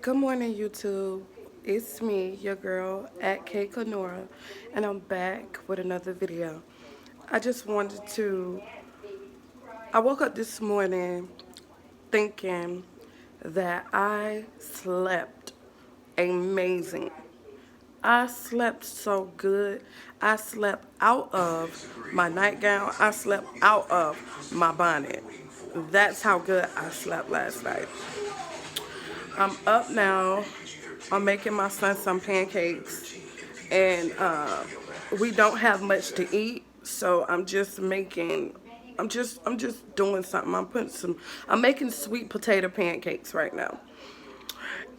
Good morning, YouTube. It's me, your girl, at K Kanora, and I'm back with another video. I just wanted to. I woke up this morning thinking that I slept amazing. I slept so good. I slept out of my nightgown. I slept out of my bonnet. That's how good I slept last night. I'm up now. I'm making my son some pancakes, and we don't have much to eat, so I'm just doing something. I'm making sweet potato pancakes right now,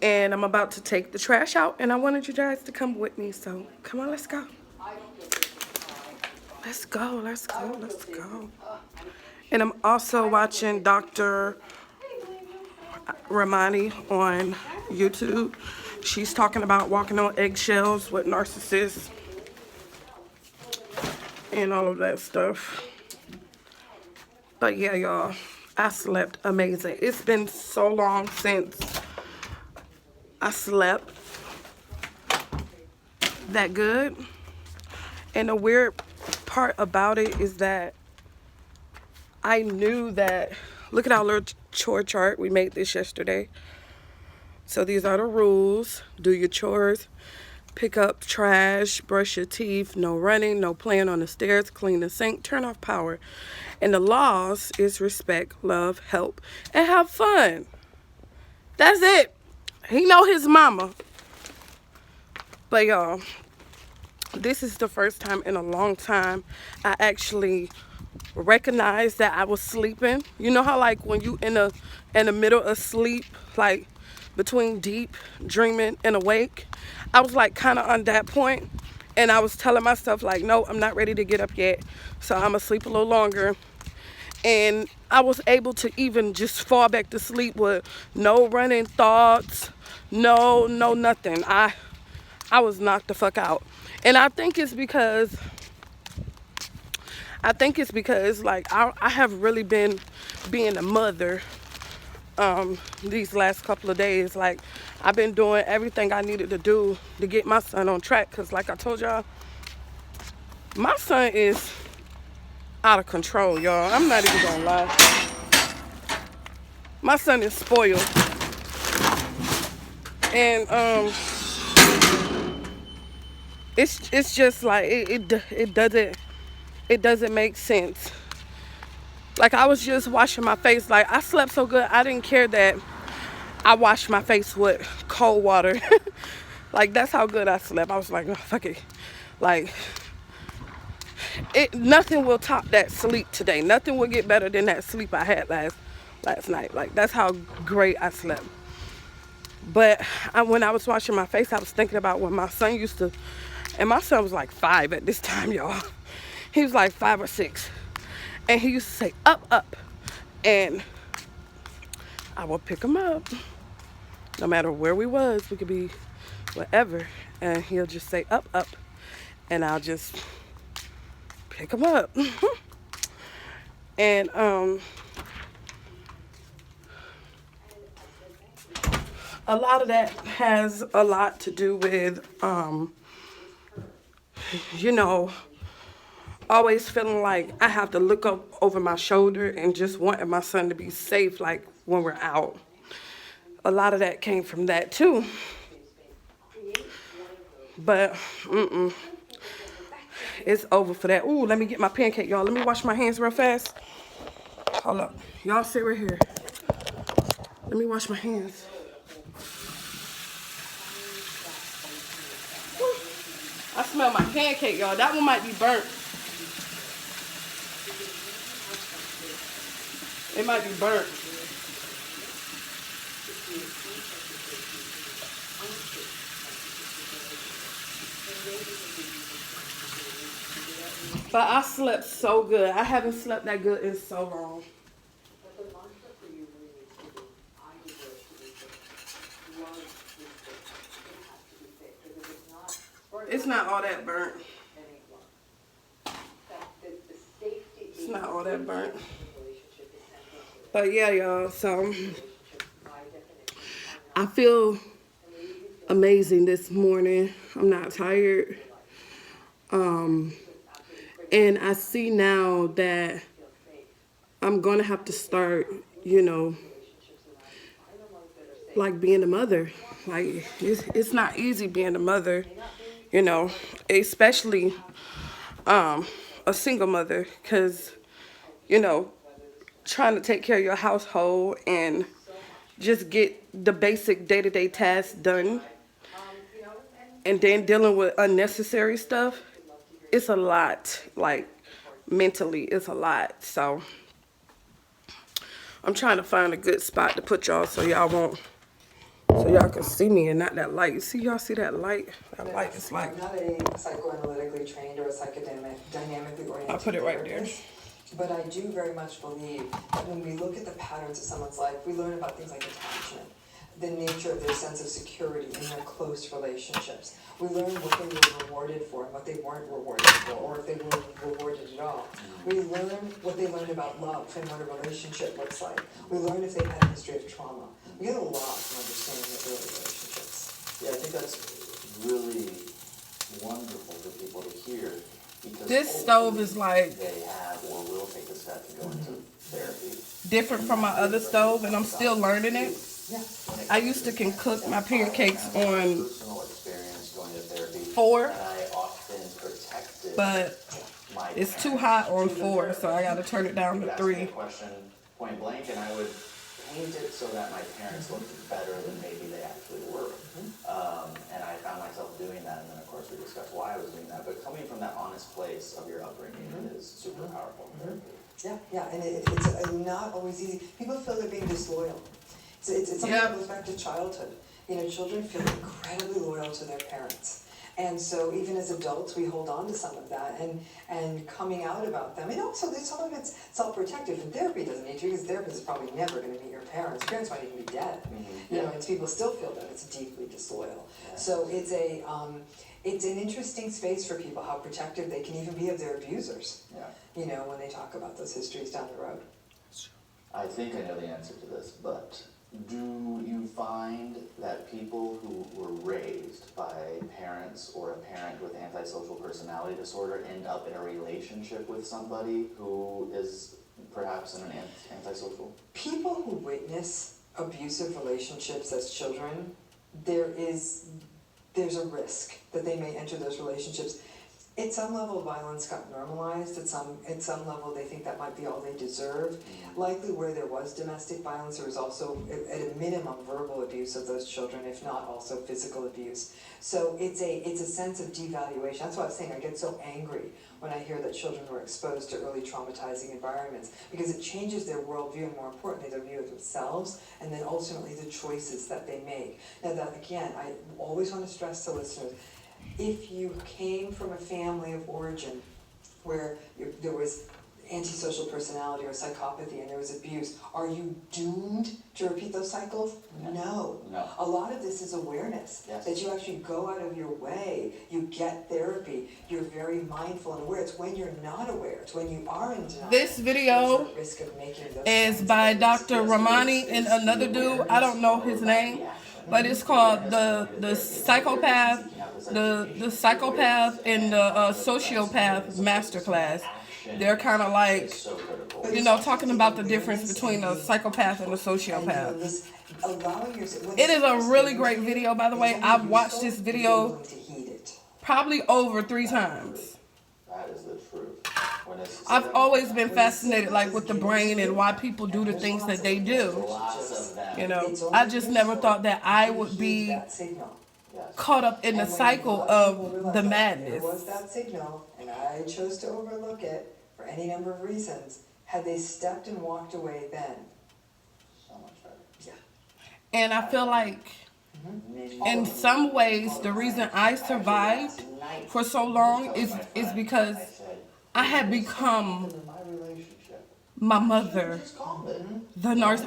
and I'm about to take the trash out, and I wanted you guys to come with me. So come on, let's go. Let's go. Let's go. Let's go. And I'm also watching Dr. Ramani on YouTube. She's talking about walking on eggshells with narcissists and all of that stuff. But yeah, y'all, I slept amazing. It's been so long since I slept that good. And the weird part about it is that I knew that, look at our little chore chart. We made this yesterday. So these are the rules. Do your chores, pick up trash, brush your teeth, no running, no playing on the stairs, clean the sink, turn off power. And the laws is respect, love, help, and have fun. That's it. He know his mama. But y'all, this is the first time in a long time I actually recognized that I was sleeping. You know how like when you in the middle of sleep, like between deep dreaming and awake, I was like kind of on that point, and I was telling myself like, no, I'm not ready to get up yet, so I'm gonna sleep a little longer. And I was able to even just fall back to sleep with no running thoughts, no nothing. I was knocked the fuck out. And I think it's because like I have really been being a mother these last couple of days. Like, I've been doing everything I needed to do to get my son on track, because like I told y'all, my son is out of control, y'all. I'm not even gonna lie. My son is spoiled. And it's just like it doesn't make sense. Like, I was just washing my face. Like, I slept so good, I didn't care that I washed my face with cold water. Like, that's how good I slept. I was like, oh, fuck it. Like, nothing will top that sleep today. Nothing will get better than that sleep I had last night. Like, that's how great I slept. But when I was washing my face, I was thinking about when my son used to, and my son was like 5 at this time, y'all. He was like 5 or 6. And he used to say, up, up. And I would pick him up. No matter where we was, we could be wherever. And he'll just say, up, up. And I'll just pick him up. And a lot of that has a lot to do with, you know, always feeling like I have to look up over my shoulder and just wanting my son to be safe, like when we're out. A lot of that came from that too. But it's over for that. Ooh, let me get my pancake, y'all. Let me wash my hands real fast. Hold up. Y'all sit right here. Let me wash my hands. I smell my pancake, y'all. That one might be burnt. It might be burnt. But I slept so good. I haven't slept that good in so long. It's not all that burnt. It's not all that burnt. But yeah, y'all, so I feel amazing this morning. I'm not tired. And I see now that I'm going to have to start, like being a mother. Like, it's not easy being a mother, especially a single mother, because, trying to take care of your household and just get the basic day-to-day tasks done, and then dealing with unnecessary stuff, it's a lot. Like, mentally, it's a lot. So I'm trying to find a good spot to put y'all so y'all can see me and not that light. You see, y'all see that light? That light is like... I'm not a psychoanalytically trained or a dynamically oriented I'll put it right there. But I do very much believe that when we look at the patterns of someone's life, we learn about things like attachment, the nature of their sense of security in their close relationships. We learn what they were rewarded for and what they weren't rewarded for, or if they were rewarded at all. We learn what they learned about love and what a relationship looks like. We learn if they've had a history of trauma. We get a lot from understanding their early relationships. Yeah, I think that's really wonderful for people to hear, because This stove is like they have or will take the step to go into therapy. different from my other stove, and I'm still learning it. Yeah. I used to can cook my pancakes on Personal experience going to therapy. 4, And I often protected but my it's too hot on 4, so I gotta turn it down to Ask me a 3. question point blank, and I would paint it so that my parents looked better than maybe they actually were. And I found myself doing that, and then of course we discussed why I was doing that. But coming from that honest place of your upbringing is super powerful in therapy. Yeah, and it's not always easy. People feel they're being disloyal. It's something that goes back to childhood. Children feel incredibly loyal to their parents. And so even as adults, we hold on to some of that and coming out about them. And also, some of it's self-protective, and therapy doesn't need to, because therapist is probably never going to meet your parents. Parents might even be dead. And people still feel that it's deeply disloyal. Yeah. So it's an interesting space for people, how protective they can even be of their abusers. Yeah. When they talk about those histories down the road. I think I know the answer to this, but do you find that people who were raised by parents or a parent with antisocial personality disorder end up in a relationship with somebody who is perhaps in an antisocial? People who witness abusive relationships as children, there's a risk that they may enter those relationships. At some level, violence got normalized. At some level, they think that might be all they deserve. Likely where there was domestic violence, there was also, at a minimum, verbal abuse of those children, if not also physical abuse. So it's a sense of devaluation. That's why I was saying I get so angry when I hear that children were exposed to early traumatizing environments, because it changes their worldview, and more importantly, their view of themselves, and then ultimately the choices that they make. Now that, again, I always want to stress to listeners, if you came from a family of origin where there was antisocial personality or psychopathy and there was abuse, are you doomed to repeat those cycles? No. A lot of this is awareness, that you actually go out of your way, you get therapy, you're very mindful and aware. It's when you're not aware, it's when you are in denial. This video is by Dr. Ramani and another dude. I don't know his name, but it's called the psychopath, the psychopath and the sociopath masterclass. They're kind of like, talking about the difference between a psychopath and a sociopath. It is a really great video, by the way. I've watched this video probably over 3 times. That is the truth. I've always been fascinated, like, with the brain and why people do the things that they do. I just never thought that I would be caught up in the cycle of the madness. There was that signal, and I chose to overlook it for any number of reasons. Had they stepped and walked away then, So much better. yeah. And I feel like, in some ways, the reason I survived for so long is because I had become my mother, the nurse.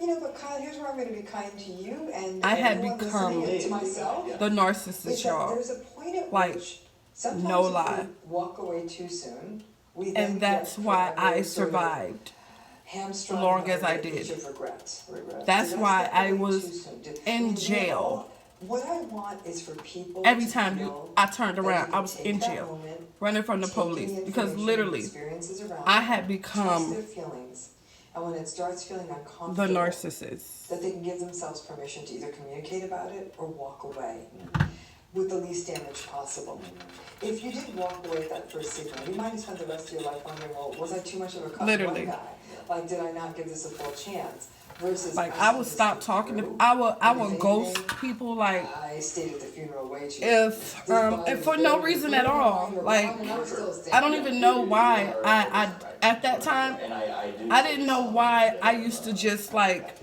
But Kyle, here's where I'm going to be kind to you and I had everyone become listening, and to myself. the narcissist, y'all. There's a point at Like, which sometimes no if lie. we walk away too soon, we then And that's get why I sort of survived hamstrung long by as I the itch did. of regret. That's So why step I away was too soon. in jail What I want is for people Every to time feel I turned that they around, can I was take in that jail, moment, running from the take the police, because information and literally experiences around I them, had trust become their feelings, and when it starts feeling the uncomfortable, narcissist. that they can give themselves permission to either communicate about it or walk away with the least damage possible. If you did walk away at that first signal, you might have spent the rest of your life wondering, well, was I too much of a cut Literally. guy? Like, did I not give this a full chance? Versus Like, I pressing would this stop talking to, through. I And would if ghost anything, people, like, I stayed at the funeral way too. and for no reason at all. Like, I don't even know why I at that time, I didn't know why I used to just like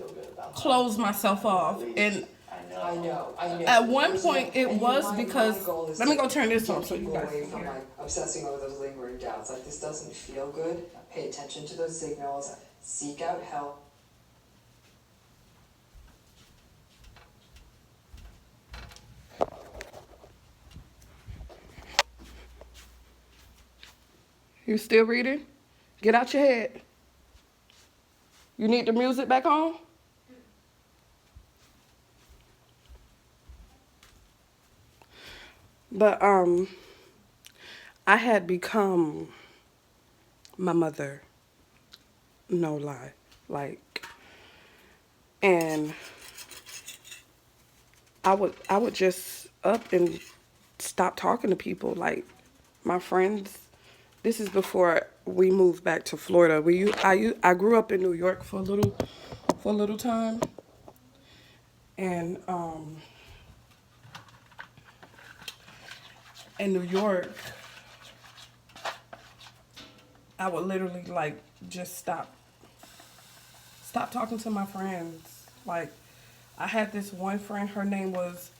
close myself off. And I know. at one point it And was my because, goal is let me to go turn this get on so you people guys away can from hear. like obsessing over those lingering doubts. Like, this doesn't feel good. Pay attention to those signals. Seek out help. You still reading? Get out your head. You need the music back on? But I had become my mother. No lie. Like, and I would just up and stop talking to people, like my friends. This is before we moved back to Florida. I grew up in New York for a little time, and in New York, I would literally like just stop talking to my friends. Like, I had this one friend, her name was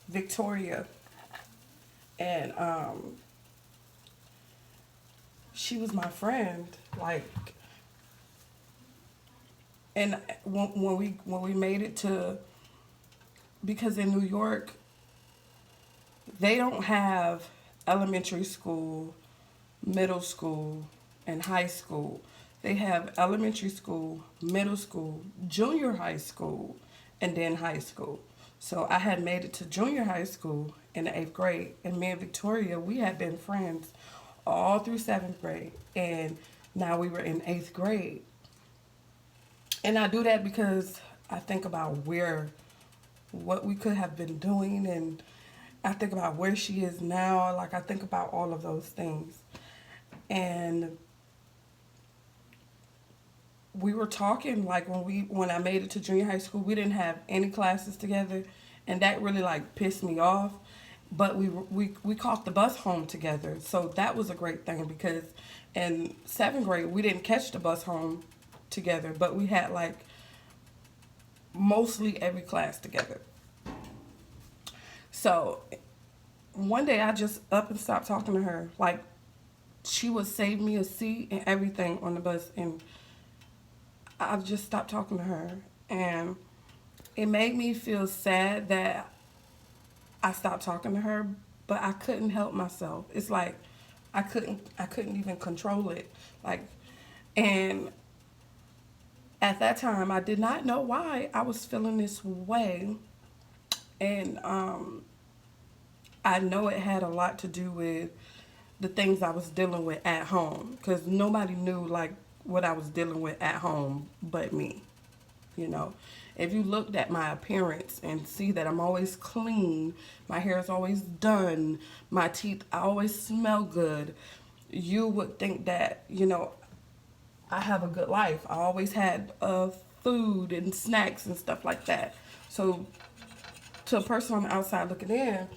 Victoria, and she was my friend. Like, and when we made it to, because in New York they don't have elementary school, middle school, and high school. They have elementary school, middle school, junior high school, and then high school. So I had made it to junior high school in the 8th grade, and me and Victoria, we had been friends all through 7th grade, and now we were in 8th grade. And I do that because I think about what we could have been doing, and I think about where she is now. Like, I think about all of those things. And we were talking, like, when I made it to junior high school, we didn't have any classes together, and that really like pissed me off. But we caught the bus home together, so that was a great thing, because in 7th grade we didn't catch the bus home together, but we had like mostly every class together. So one day I just up and stopped talking to her. Like, she would save me a seat and everything on the bus, and I just stopped talking to her. And it made me feel sad that I stopped talking to her, but I couldn't help myself. It's like I couldn't even control it. Like, and at that time I did not know why I was feeling this way. And I know it had a lot to do with the things I was dealing with at home, because nobody knew like what I was dealing with at home but me. You know, if you looked at my appearance and see that I'm always clean, my hair is always done, my teeth, I always smell good, you would think that, you know, I have a good life. I always had food and snacks and stuff like that. So to a person on the outside looking in,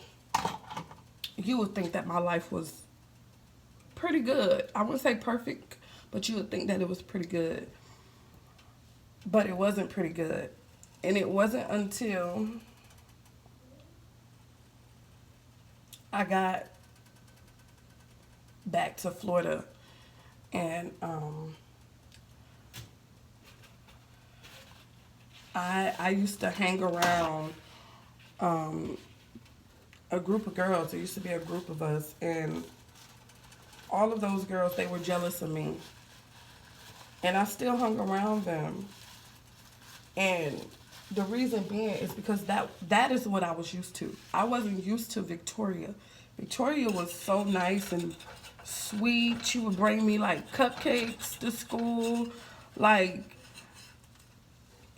you would think that my life was pretty good. I wouldn't say perfect, but you would think that it was pretty good. But it wasn't pretty good. And it wasn't until I got back to Florida, and I used to hang around a group of girls. There used to be a group of us, and all of those girls, they were jealous of me. And I still hung around them. And The reason being is because that is what I was used to. I wasn't used to Victoria. Victoria was so nice and sweet. She would bring me like cupcakes to school. Like,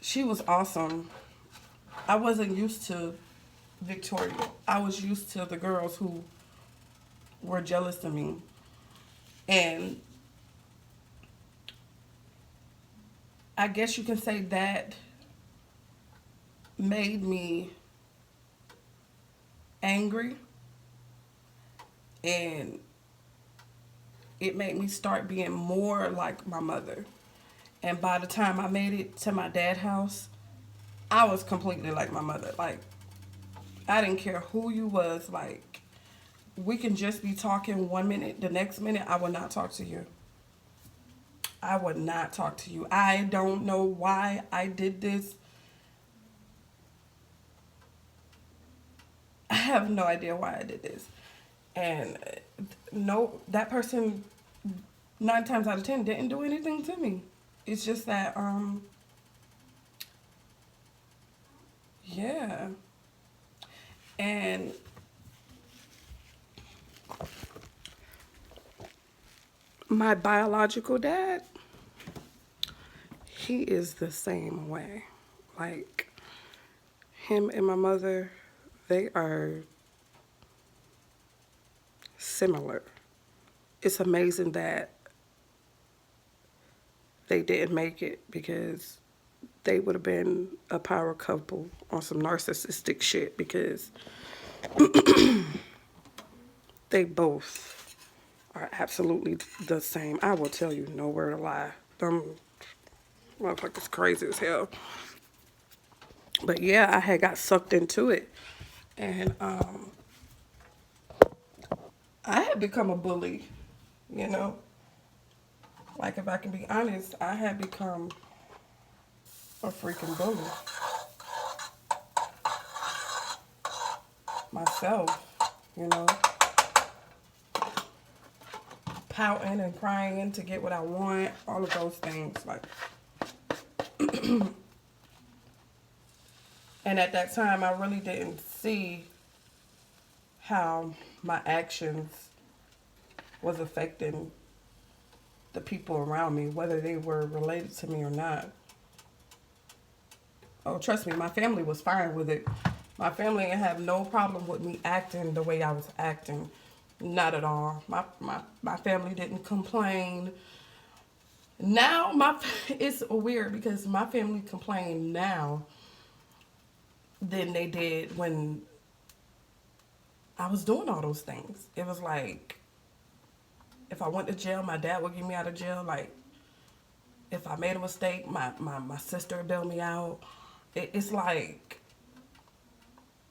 she was awesome. I wasn't used to Victoria. I was used to the girls who were jealous of me. And I guess you can say that made me angry, and it made me start being more like my mother. And by the time I made it to my dad's house, I was completely like my mother. Like, I didn't care who you was. Like, we can just be talking 1 minute, the next minute I would not talk to you. I would not talk to you. I don't know why I did this. I have no idea why I did this. And no, that person 9 times out of 10 didn't do anything to me. It's just that, yeah. And my biological dad, he is the same way. Like, him and my mother, they are similar. It's amazing that they didn't make it, because they would have been a power couple on some narcissistic shit, because they both are absolutely the same. I will tell you, no word of lie. Them motherfuckers crazy as hell. But yeah, I had got sucked into it. And I had become a bully, you know? Like, if I can be honest, I had become a freaking bully myself, you know? Pouting and crying to get what I want, all of those things. Like, and at that time, I really didn't see how my actions was affecting the people around me, whether they were related to me or not. Oh, trust me, my family was fine with it. My family didn't have no problem with me acting the way I was acting. Not at all. My family didn't complain. Now, it's weird because my family complain now than they did when I was doing all those things. It was like, if I went to jail, my dad would get me out of jail. Like, if I made a mistake, my sister would bail me out. It's like,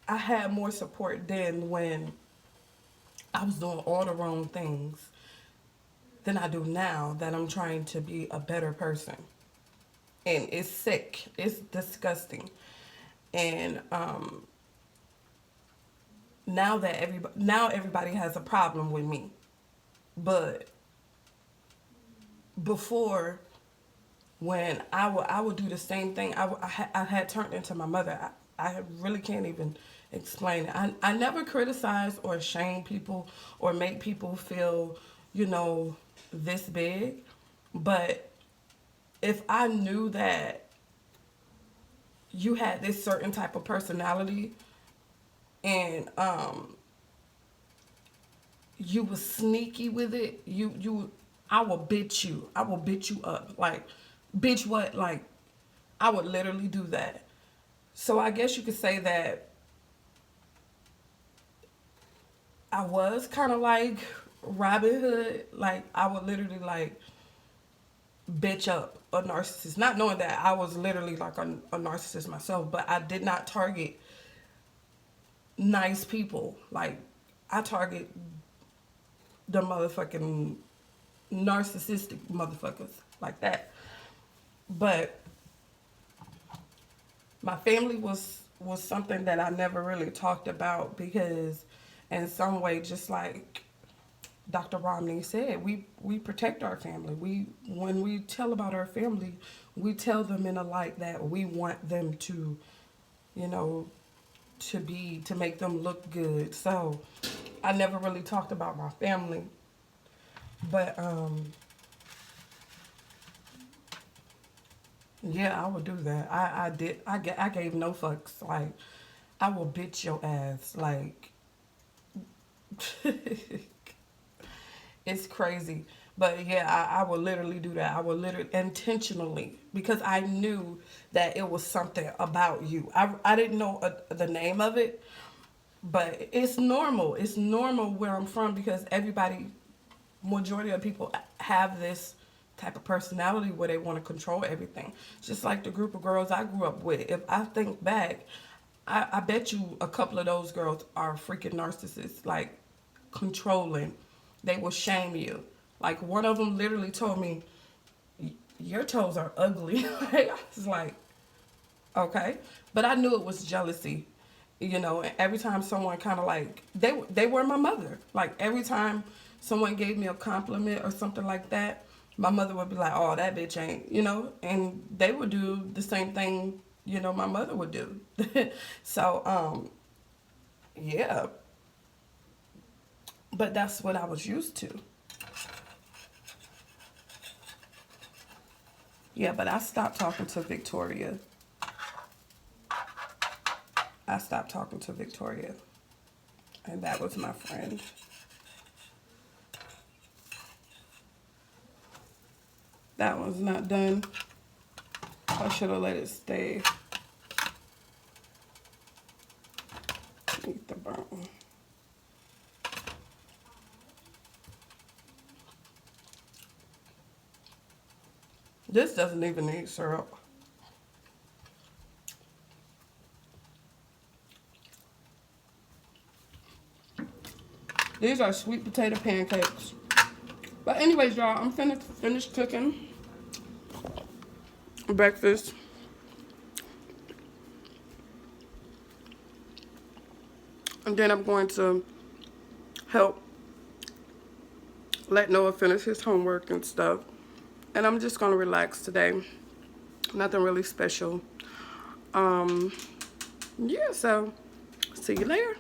I had more support then when I was doing all the wrong things than I do now that I'm trying to be a better person. And it's sick. It's disgusting. And now everybody has a problem with me. But before, when I would do the same thing, I had turned into my mother. I really can't even explain it. I never criticize or shame people or make people feel, this big. But if I knew that you had this certain type of personality and you was sneaky with it, I will bitch you. I will bitch you up. Like, bitch what? Like, I would literally do that. So I guess you could say that I was kind of like Robin Hood. Like, I would literally like bitch up a narcissist, not knowing that I was literally like a narcissist myself. But I did not target nice people. Like, I target the motherfucking narcissistic motherfuckers like that. But my family was something that I never really talked about, because in some way, just like Dr. Romney said, we protect our family. When we tell about our family, we tell them in a light that we want them to, you know, to make them look good. So I never really talked about my family, but yeah, I would do that. I gave no fucks. Like, I will bitch your ass. Like, it's crazy. But yeah, I would literally do that. I would literally intentionally, because I knew that it was something about you. I didn't know the name of it, but it's normal. It's normal where I'm from, because everybody, majority of people have this type of personality where they want to control everything. Just like the group of girls I grew up with. If I think back, I bet you a couple of those girls are freaking narcissists, like controlling. They will shame you. Like, one of them literally told me, your toes are ugly. Like, I was like, okay. But I knew it was jealousy. You know, and every time someone kind of like, they were my mother. Like, every time someone gave me a compliment or something like that, my mother would be like, oh, that bitch ain't, you know, and they would do the same thing, you know, my mother would do. So, yeah. But that's what I was used to. Yeah, but I stopped talking to Victoria. I stopped talking to Victoria. And that was my friend. That one's not done. I should have let it stay. Eat the burnt one. This doesn't even need syrup. These are sweet potato pancakes. But anyways, y'all, I'm finished cooking breakfast. And then I'm going to help let Noah finish his homework and stuff. And I'm just going to relax today. Nothing really special. Yeah, so see you later.